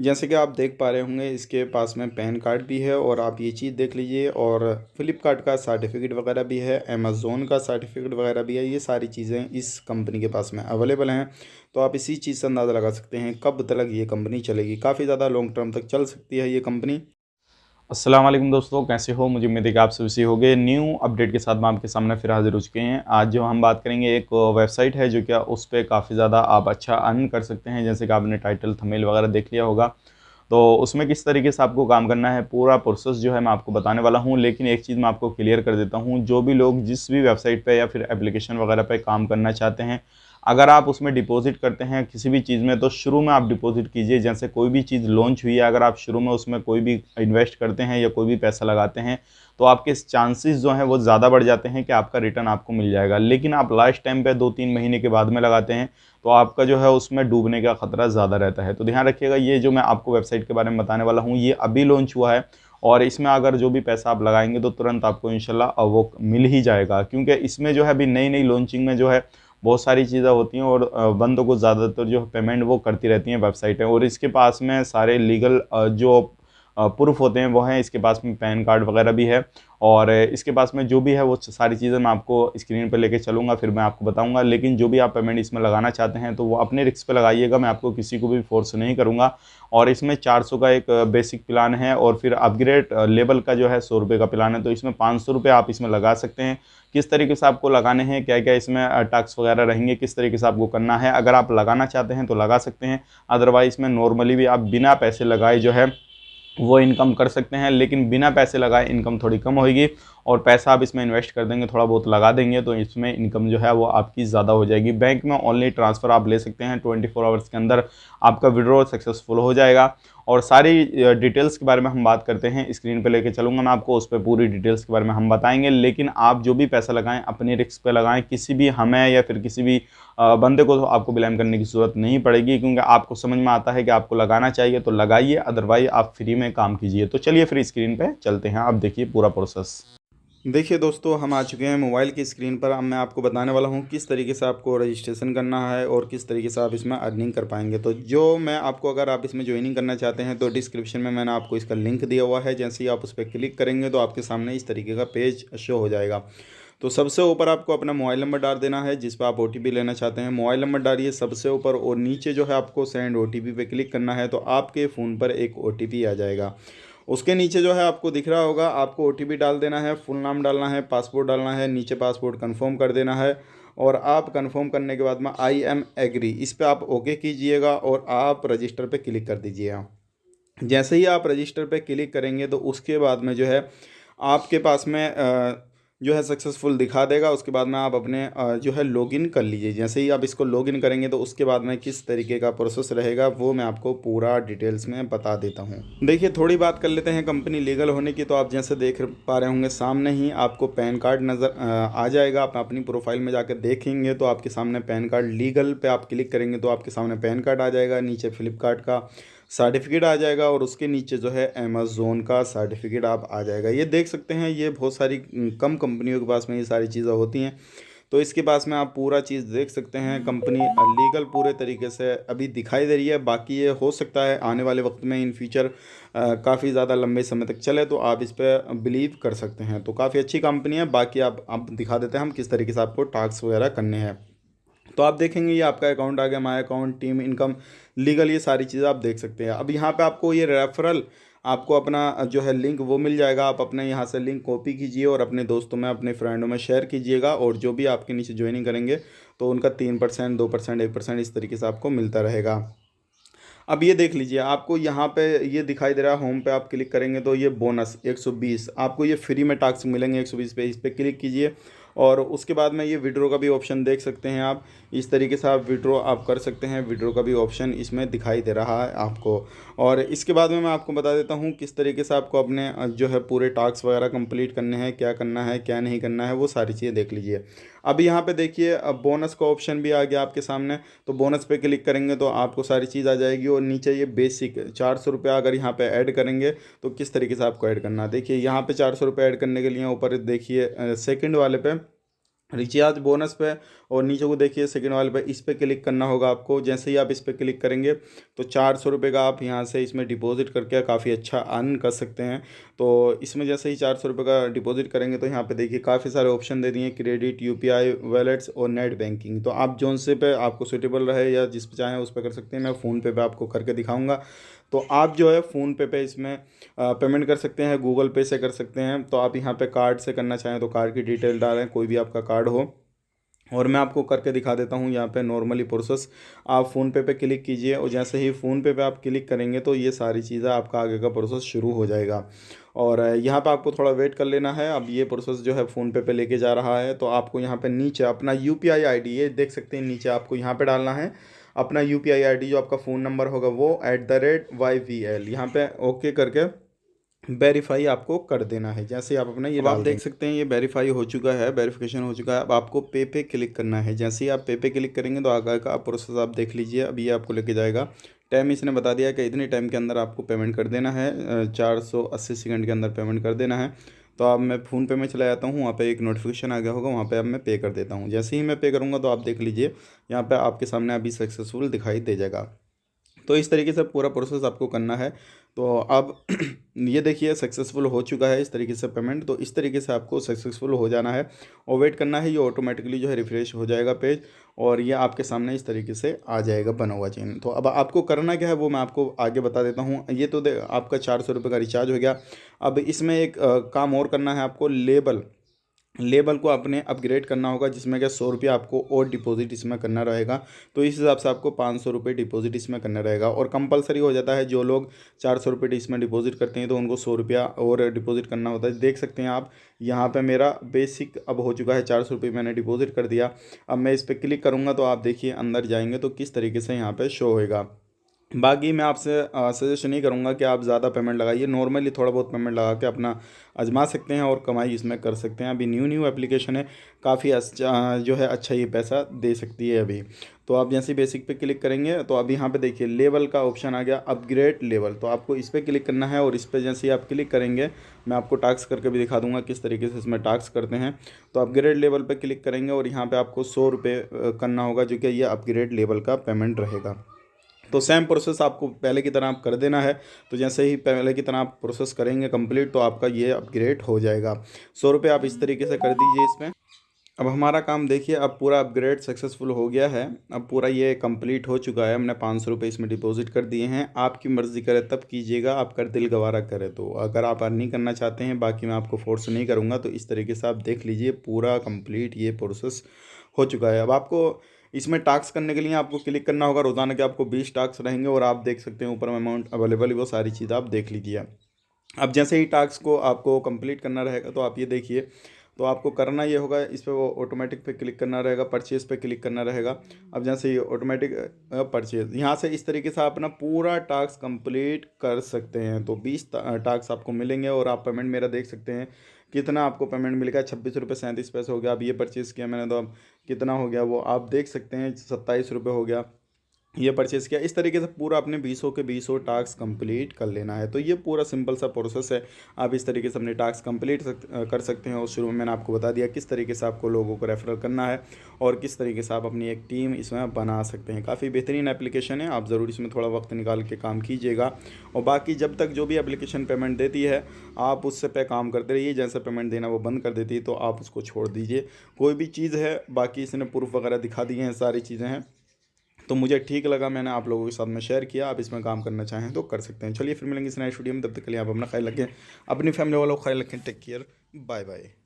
जैसे कि आप देख पा रहे होंगे इसके पास में पैन कार्ड भी है और आप ये चीज़ देख लीजिए और फ्लिपकार्ट का सर्टिफिकेट वगैरह भी है, अमेज़ोन का सर्टिफिकेट वगैरह भी है। ये सारी चीज़ें इस कंपनी के पास में अवेलेबल हैं। तो आप इसी चीज़ से अंदाज़ा लगा सकते हैं कब तक ये कंपनी चलेगी। काफ़ी ज़्यादा लॉन्ग टर्म तक चल सकती है ये कंपनी। अस्सलाम वालेकुम दोस्तों, कैसे हो? मुझे उम्मीद है कि आप सभी सही होंगे। न्यू अपडेट के साथ मैं आपके सामने फिर हाज़िर हो चुके हैं। आज जो हम बात करेंगे एक वेबसाइट है जो क्या उस पे काफ़ी ज़्यादा आप अच्छा अर्न कर सकते हैं। जैसे कि आपने टाइटल थंबनेल वगैरह देख लिया होगा। तो उसमें किस तरीके से आपको काम करना है, पूरा प्रोसेस जो है मैं आपको बताने वाला हूँ। लेकिन एक चीज़ मैं आपको क्लियर कर देता हूँ, जो भी लोग जिस भी वेबसाइट पे या फिर एप्लीकेशन वगैरह पे काम करना चाहते हैं, अगर आप उसमें डिपॉज़िट करते हैं किसी भी चीज़ में, तो शुरू में आप डिपॉज़िट कीजिए। जैसे कोई भी चीज़ लॉन्च हुई है, अगर आप शुरू में उसमें कोई भी इन्वेस्ट करते हैं या कोई भी पैसा लगाते हैं, तो आपके चांसेस जो हैं वो ज़्यादा बढ़ जाते हैं कि आपका रिटर्न आपको मिल जाएगा। लेकिन आप लास्ट टाइम पे 2-3 महीने के बाद में लगाते हैं, तो आपका जो है उसमें डूबने का खतरा ज़्यादा रहता है। तो ध्यान रखिएगा, ये जो मैं आपको वेबसाइट के बारे में बताने वाला हूँ, ये अभी लॉन्च हुआ है और इसमें अगर जो भी पैसा आप लगाएँगे तो तुरंत आपको इंशाल्लाह वो मिल ही जाएगा। क्योंकि इसमें जो है अभी नई-नई लॉन्चिंग में जो है बहुत सारी चीज़ें होती हैं और बंदों को ज़्यादातर जो पेमेंट वो करती रहती हैं वेबसाइटें, और इसके पास में सारे लीगल जो प्रूफ होते हैं वो हैं। इसके पास में पैन कार्ड वगैरह भी है और इसके पास में जो भी है वो सारी चीज़ें मैं आपको स्क्रीन पे लेके चलूँगा, फिर मैं आपको बताऊँगा। लेकिन जो भी आप पेमेंट इसमें लगाना चाहते हैं तो वो अपने रिस्क पे लगाइएगा, मैं आपको किसी को भी फ़ोर्स नहीं करूँगा। और इसमें 400 का एक बेसिक प्लान है और फिर अपग्रेड लेवल का जो है ₹100 का प्लान है। तो इसमें ₹500 आप इसमें लगा सकते हैं। किस तरीके से आपको लगाने हैं, क्या-क्या इसमें टैक्स वगैरह रहेंगे, किस तरीके से आपको करना है, अगर आप लगाना चाहते हैं तो लगा सकते हैं। अदरवाइज़ में नॉर्मली भी आप बिना पैसे लगाए जो है वो इनकम कर सकते हैं। लेकिन बिना पैसे लगाए इनकम थोड़ी कम होएगी और पैसा आप इसमें इन्वेस्ट कर देंगे, थोड़ा बहुत लगा देंगे, तो इसमें इनकम जो है वो आपकी ज़्यादा हो जाएगी। बैंक में ओनली ट्रांसफ़र आप ले सकते हैं, 24 आवर्स के अंदर आपका विड्रॉ सक्सेसफुल हो जाएगा। और सारी डिटेल्स के बारे में हम बात करते हैं, स्क्रीन पे लेके चलूँगा मैं आपको, उस पे पूरी डिटेल्स के बारे में हम बताएँगे। लेकिन आप जो भी पैसा लगाएँ अपने रिस्क पे लगाएँ, किसी भी हमें या फिर किसी भी बंदे को तो आपको ब्लेम करने की ज़रूरत नहीं पड़ेगी, क्योंकि आपको समझ में आता है कि आपको लगाना चाहिए तो लगाइए, अदरवाइज़ आप फ्री में काम कीजिए। तो चलिए फिर स्क्रीन पे चलते हैं, आप देखिए पूरा प्रोसेस। देखिए दोस्तों, हम आ चुके हैं मोबाइल की स्क्रीन पर। अब मैं आपको बताने वाला हूँ किस तरीके से आपको रजिस्ट्रेशन करना है और किस तरीके से आप इसमें अर्निंग कर पाएंगे। तो जो मैं आपको, अगर आप इसमें ज्वाइनिंग करना चाहते हैं तो डिस्क्रिप्शन में मैंने आपको इसका लिंक दिया हुआ है। जैसे ही आप उस पर क्लिक करेंगे तो आपके सामने इस तरीके का पेज शो हो जाएगा। तो सबसे ऊपर आपको अपना मोबाइल नंबर डाल देना है जिस पर आप ओटीपी लेना चाहते हैं। मोबाइल नंबर डालिए सबसे ऊपर और नीचे जो है आपको सेंड ओटीपी पे क्लिक करना है, तो आपके फ़ोन पर एक ओटीपी आ जाएगा। उसके नीचे जो है आपको दिख रहा होगा, आपको ओटीपी डाल देना है, फुल नाम डालना है, पासपोर्ट डालना है, नीचे पासपोर्ट कंफर्म कर देना है। और आप कंफर्म करने के बाद में आई एम एग्री इस पे आप ओके कीजिएगा और आप रजिस्टर पे क्लिक कर दीजिएगा। जैसे ही आप रजिस्टर पे क्लिक करेंगे तो उसके बाद में जो है आपके पास में जो है सक्सेसफुल दिखा देगा। उसके बाद में आप अपने जो है लॉगिन कर लीजिए। जैसे ही आप इसको लॉगिन करेंगे तो उसके बाद में किस तरीके का प्रोसेस रहेगा वो मैं आपको पूरा डिटेल्स में बता देता हूँ। देखिए, थोड़ी बात कर लेते हैं कंपनी लीगल होने की। तो आप जैसे देख पा रहे होंगे सामने ही आपको पैन कार्ड नज़र आ जाएगा। आप अपनी प्रोफाइल में जाकर देखेंगे तो आपके सामने पैन कार्ड, लीगल पे आप क्लिक करेंगे तो आपके सामने पैन कार्ड आ जाएगा, नीचे फ्लिपकार्ट का सर्टिफिकेट आ जाएगा और उसके नीचे जो है अमेज़ोन का सर्टिफिकेट आप आ जाएगा। ये देख सकते हैं, ये बहुत सारी कम कंपनियों के पास में ये सारी चीज़ें होती हैं। तो इसके पास में आप पूरा चीज़ देख सकते हैं। कंपनी लीगल पूरे तरीके से अभी दिखाई दे रही है। बाकी ये हो सकता है आने वाले वक्त में इन फ्यूचर काफ़ी ज़्यादा लंबे समय तक चले, तो आप इस पर बिलीव कर सकते हैं। तो काफ़ी अच्छी कंपनी है। बाकी आप दिखा देते हैं हम किस तरीके से आपको टास्क वगैरह करने हैं। तो आप देखेंगे ये आपका अकाउंट आ गया, my account, team income, legal, ये सारी चीज़ें आप देख सकते हैं। अब यहाँ पे आपको ये रेफरल, आपको अपना जो है लिंक वो मिल जाएगा। आप अपने यहाँ से लिंक कॉपी कीजिए और अपने दोस्तों में, अपने फ्रेंडों में शेयर कीजिएगा। और जो भी आपके नीचे ज्वाइनिंग करेंगे तो उनका 3%, 2%, 1% इस तरीके से आपको मिलता रहेगा। अब ये देख लीजिए, आपको यहाँ पे ये दिखाई दे रहा है, होम पे आप क्लिक करेंगे तो ये बोनस 120 आपको ये फ्री में टास्क मिलेंगे 120 पे। इस पर क्लिक कीजिए और उसके बाद में ये विड्रॉ का भी ऑप्शन देख सकते हैं आप। इस तरीके से आप विड्रॉ आप कर सकते हैं। विड्रॉ का भी ऑप्शन इसमें दिखाई दे रहा है आपको। और इसके बाद में मैं आपको बता देता हूँ किस तरीके से आपको अपने जो है पूरे टास्क वगैरह कंप्लीट करने हैं, क्या करना है क्या नहीं करना है, वो सारी चीज़ें देख लीजिए। अब यहाँ पे देखिए, अब बोनस का ऑप्शन भी आ गया आपके सामने। तो बोनस पे क्लिक करेंगे तो आपको सारी चीज़ आ जाएगी। और नीचे ये बेसिक 400 रुपया अगर यहाँ पे ऐड करेंगे तो किस तरीके से आपको ऐड करना है, देखिए यहाँ पे 400 रुपये ऐड करने के लिए ऊपर देखिए सेकंड वाले पे रिचार्ज बोनस पे, और नीचे को देखिए सेकंड वाले पे, इस पे क्लिक करना होगा आपको। जैसे ही आप इस पे क्लिक करेंगे तो 400 रुपये का आप यहाँ से इसमें डिपॉजिट करके काफ़ी अच्छा अर्न कर सकते हैं। तो इसमें जैसे ही 400 रुपये का डिपॉजिट करेंगे तो यहाँ पे देखिए काफ़ी सारे ऑप्शन दे दिए, क्रेडिट, यूपीआई, वॉलेट्स और नेट बैंकिंग। तो आप जोन से पे आपको सूटेबल रहे या जिस पे चाहें उस पर कर सकते हैं। मैं फ़ोनपे पे आपको करके दिखाऊंगा। तो आप जो है फ़ोनपे पे इसमें पेमेंट कर सकते हैं, गूगल पे से कर सकते हैं। तो आप यहाँ पे कार्ड से करना चाहें तो कार्ड की डिटेल डालें, कोई भी आपका कार्ड हो। और मैं आपको करके दिखा देता हूँ यहाँ पे नॉर्मली प्रोसेस। आप फ़ोनपे पे क्लिक कीजिए और जैसे ही फ़ोनपे पे आप क्लिक करेंगे तो ये सारी चीज़ें आपका आगे का प्रोसेस शुरू हो जाएगा। और यहाँ पे आपको थोड़ा वेट कर लेना है। अब ये प्रोसेस जो है फ़ोनपे पे लेके जा रहा है। तो आपको यहाँ पे नीचे अपना यूपीआई आईडी, ये देख सकते हैं नीचे, आपको यहाँ पे डालना है अपना यूपीआई आईडी, जो आपका फ़ोन नंबर होगा वो @YVL, यहाँ पे ओके करके वेरीफाई आपको कर देना है। जैसे आप अपना ये अब आप देख सकते हैं ये वेरीफाई हो चुका है, वेरिफिकेशन हो चुका है। अब आपको पे क्लिक करना है। जैसे ही आप पे क्लिक करेंगे तो आगे का प्रोसेस आप देख लीजिए। अब ये आपको लेके जाएगा। टाइम इसने बता दिया कि इतने टाइम के अंदर आपको पेमेंट कर देना है, 480 सेकंड के अंदर पेमेंट कर देना है। तो अब मैं फ़ोनपे में चला जाता हूँ, वहाँ पे एक नोटिफिकेशन आ गया होगा, वहाँ पे अब मैं पे कर देता हूँ। जैसे ही मैं पे करूँगा तो आप देख लीजिए यहाँ पे आपके सामने अभी सक्सेसफुल दिखाई दे जाएगा। तो इस तरीके से पूरा प्रोसेस आपको करना है। तो अब ये देखिए सक्सेसफुल हो चुका है इस तरीके से पेमेंट। तो इस तरीके से आपको सक्सेसफुल हो जाना है और वेट करना है। ये ऑटोमेटिकली जो है रिफ्रेश हो जाएगा पेज, और ये आपके सामने इस तरीके से आ जाएगा बना हुआ चेन। तो अब आपको करना क्या है वो मैं आपको आगे बता देता हूँ। ये तो आपका 400 रुपये का रिचार्ज हो गया। अब इसमें एक काम और करना है आपको, लेबल को अपने अपग्रेड करना होगा, जिसमें क्या 100 रुपये आपको और डिपॉजिट इसमें करना रहेगा। तो इस हिसाब से आपको 500 रुपये डिपॉजिट इसमें करना रहेगा, और कंपलसरी हो जाता है। जो लोग 400 रुपये इसमें डिपॉजिट करते हैं तो उनको 100 रुपया और डिपॉजिट करना होता है। देख सकते हैं आप यहाँ पे मेरा बेसिक अब हो चुका है, 400 रुपये मैंने डिपॉजिट कर दिया। अब मैं इस पर क्लिक करूँगा तो आप देखिए अंदर जाएंगे तो किस तरीके से यहाँ पर शो होएगा। बाकी मैं आपसे सजेशन नहीं करूँगा कि आप ज़्यादा पेमेंट लगाइए, नॉर्मली थोड़ा बहुत पेमेंट लगा के अपना आजमा सकते हैं और कमाई इसमें कर सकते हैं। अभी न्यू एप्लीकेशन है, काफ़ी अच्छा जो है अच्छा ये पैसा दे सकती है अभी। तो आप जैसे बेसिक पे क्लिक करेंगे तो अब यहाँ पे देखिए लेवल का ऑप्शन आ गया, अपग्रेड लेवल। तो आपको इस पर क्लिक करना है, और इस पर जैसे ही आप क्लिक करेंगे मैं आपको टास्क करके भी दिखा दूंगा किस तरीके से इसमें टास्क करते हैं। तो अपग्रेड लेवल पे क्लिक करेंगे और यहाँ पे आपको 100 रुपये करना होगा, जो कि ये अपग्रेड लेवल का पेमेंट रहेगा। तो सेम प्रोसेस आपको पहले की तरह आप कर देना है। तो जैसे ही पहले की तरह आप प्रोसेस करेंगे कंप्लीट तो आपका ये अपग्रेड हो जाएगा। 100 रुपये आप इस तरीके से कर दीजिए इसमें। अब हमारा काम देखिए, अब पूरा अपग्रेड सक्सेसफुल हो गया है। अब पूरा ये कंप्लीट हो चुका है। हमने 500 रुपये इसमें डिपॉजिट कर दिए हैं। आपकी मर्ज़ी करे तब कीजिएगा, आपका दिल गवारा करे तो। अगर आप अर्निंग करना चाहते हैं, बाकी मैं आपको फोर्स नहीं करूँगा। तो इस तरीके से आप देख लीजिए पूरा कंप्लीट ये प्रोसेस हो चुका है। अब आपको इसमें टास्क करने के लिए आपको क्लिक करना होगा। रोज़ाना के आपको 20 टास्क रहेंगे, और आप देख सकते हैं ऊपर में अमाउंट अवेलेबल है, वो सारी चीज़ आप देख लीजिए। अब जैसे ही टास्क को आपको कंप्लीट करना रहेगा तो आप ये देखिए, तो आपको करना ये होगा, इस पर वो ऑटोमेटिक पे क्लिक करना रहेगा, परचेज़ पे क्लिक करना रहेगा। अब जैसे ये ऑटोमेटिक परचेज़, यहाँ से इस तरीके से आप अपना पूरा टास्क कंप्लीट कर सकते हैं। तो 20 टास्क आपको मिलेंगे, और आप पेमेंट मेरा देख सकते हैं कितना आपको पेमेंट मिलेगा। 26 रुपये 37 पैसे हो गया। अब ये परचेज़ किया मैंने तो अब कितना हो गया वो आप देख सकते हैं, 27 रुपये हो गया ये परचेज़ किया। इस तरीके से पूरा अपने 20 के 20 टास्क कंप्लीट कर लेना है। तो ये पूरा सिंपल सा प्रोसेस है। आप इस तरीके से अपने टास्क कंप्लीट कर सकते हैं। और शुरू में मैंने आपको बता दिया किस तरीके से आपको लोगों को रेफर करना है, और किस तरीके से आप अपनी एक टीम इसमें बना सकते हैं। काफ़ी बेहतरीन एप्लीकेशन है, आप ज़रूर इसमें थोड़ा वक्त निकाल के काम कीजिएगा। और बाकी जब तक जो भी एप्लीकेशन पेमेंट देती है आप उससे पे काम करते रहिए। जैसे पेमेंट देना वो बंद कर देती है तो आप उसको छोड़ दीजिए। कोई भी चीज़ है, बाकी इसने प्रूफ वगैरह दिखा दिए हैं, सारी चीज़ें हैं। तो मुझे ठीक लगा, मैंने आप लोगों के साथ में शेयर किया। आप इसमें काम करना चाहें तो कर सकते हैं। चलिए फिर मिलेंगे इस नए वीडियो में, तब तक के लिए आप अपना ख्याल रखें, अपनी फैमिली वालों का ख्याल रखें। Take care, bye bye.